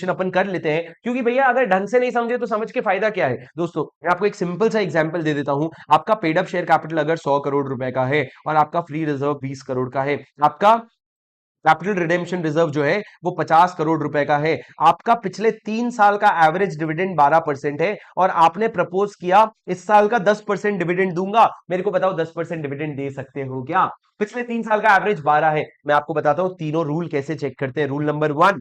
अपन कर लेते हैं, क्योंकि भैया अगर ढंग से नहीं समझे तो समझ के फायदा क्या है दोस्तों। मैं आपको एक सिंपल सा एग्जांपल दे देता हूं। आपका पेड अप शेयर कैपिटल अगर 100 करोड़ रुपए का है और आपका फ्री रिजर्व 20 करोड़ का है, आपका कैपिटल रिडेम्पशन रिजर्व जो है वो 50 करोड़ रुपए का है, आपका पिछले 3 साल का एवरेज डिविडेंड 12% है, और आपने प्रपोज किया इस साल का 10% डिविडेंड दूंगा, मेरे को बताओ 10% डिविडेंड दे सकते हो क्या? पिछले 3 साल का एवरेज 12 है। मैं आपको बताता हूं तीनों रूल कैसे चेक करते हैं। रूल नंबर 1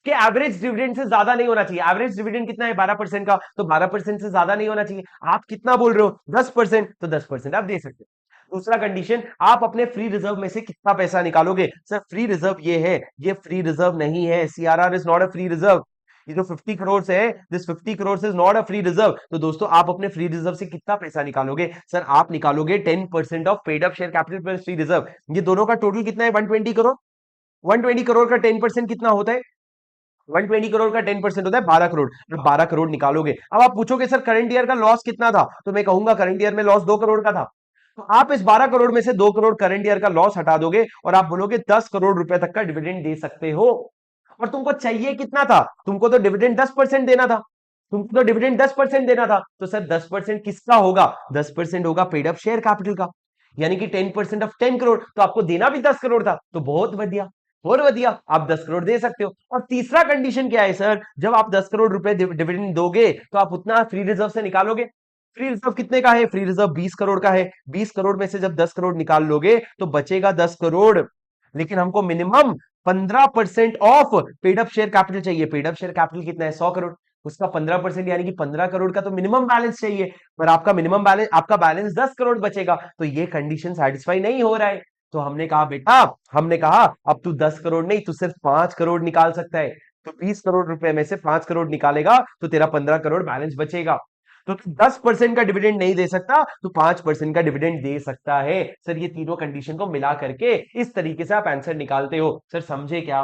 कि एवरेज डिविडेंड से ज्यादा नहीं होना चाहिए। एवरेज डिविडेंड कितना है? 12% का, तो 12% से ज्यादा नहीं होना चाहिए। आप कितना बोल रहे हो? 10%, तो 10% आप दे सकते हो। दूसरा कंडीशन, आप अपने फ्री रिजर्व में से कितना पैसा निकालोगे? सर फ्री रिजर्व ये है, ये फ्री रिजर्व नहीं है। CRR is not a free reserve. ये जो 50 करोड़ है, this 50 crore is not a free reserve. तो दोस्तों आप अपने फ्री रिजर्व से कितना पैसा निकालोगे? सर आप निकालोगे 10% of paid up share capital plus free reserve. ये दोनों का टोटल कितना है? 120 करोड़। 120 करोड़ का 10% कितना होता है? 120 करोड़ का 10% होता है 12 करोड़। अब 12 करोड़ निकालोगे। अब आप पूछोगे सर करंट ईयर का लॉस कितना था, तो मैं कहूंगा करंट ईयर में लॉस 2 करोड़ का था। तो आप इस 12 करोड़ में से 2 करोड़ करंट ईयर का लॉस हटा दोगे और आप बोलोगे 10 करोड़ रुपए तक का डिविडेंड दे सकते हो। और तुमको चाहिए कितना था? तुमको तो डिविडेंड 10% देना था। तुमको तो डिविडेंड 10% देना था। तो सर 10% किसका होगा? 10% होगा पेड अप शेयर कैपिटल का। यानी कि 10% ऑफ 10 करोड़, तो आपको देना भी 10 करोड़ था। तो बहुत बढ़िया, और बढ़िया, आप 10 करोड़ दे सकते हो। और तीसरा कंडीशन क्या है सर? जब आप 10 करोड़ रुपए डिविडेंड दोगे तो आप उतना फ्री रिजर्व से निकालोगे। फ्री रिजर्व कितने का है? फ्री रिजर्व 20 करोड़ का है। 20 करोड़ में से जब 10 करोड़ निकाल लोगे तो बचेगा 10 करोड़। लेकिन हमको minimum 15% of paid up share capital चाहिए। पेड अप शेयर कैपिटल कितना है? 100 करोड़। उसका 15% यानी कि 15 करोड़ का तो मिनिमम बैलेंस चाहिए। पर आपका मिनिमम बैलेंस, आपका बैलेंस 10 करोड़ बचेगा। तो ये कंडीशन सेटिस्फाई नहीं हो रहा है। तो हमने कहा बेटा, हमने कहा अब तू 10 करोड़ नहीं, तू सिर्फ 5 करोड़ निकाल सकता है। तो 20 करोड़ रुपए में से 5 करोड़ निकालेगा तो तेरा 15 करोड़ बैलेंस बचेगा। तो तू 10% का डिविडेंड नहीं दे सकता, तो 5% का डिविडेंड दे सकता है। सर ये तीनों कंडीशन को मिला करके इस तरीके से आप आंसर निकालते हो। सर समझे क्या?